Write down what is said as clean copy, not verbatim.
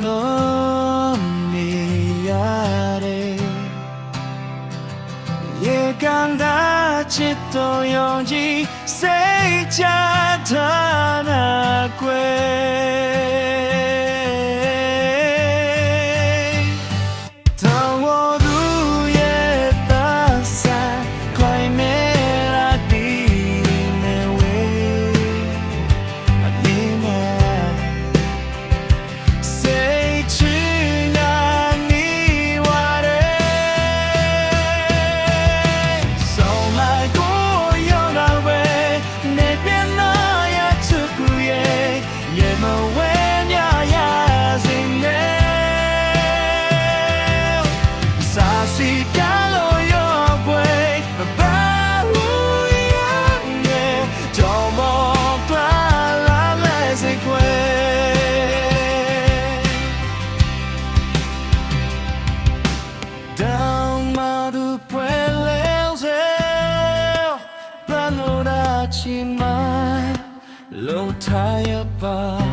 လုံးနေရတယ်ရေကန်တာချစ်တော်ယုံကြည်စိတ်ချထားနာကွယ်တောင်းဝသူရဲ့သားစားခွိုင်းမဲလာဒီနေဝေးအနည်းနဲ့စိတ်ချနာနေဝရတယ်ဆုံးလိုက်ကိုရောက်လာပဲနေပြန်လာရချစ်ကူရဲ့ရေမဝဲမြရစေနဲ့စာစီပြလို့ရောက်ွယ်မပါဘူးရနဲ့တော့မပါလာလဲစိတ်ခွဲdown madu puelelse balora chima lo taya pa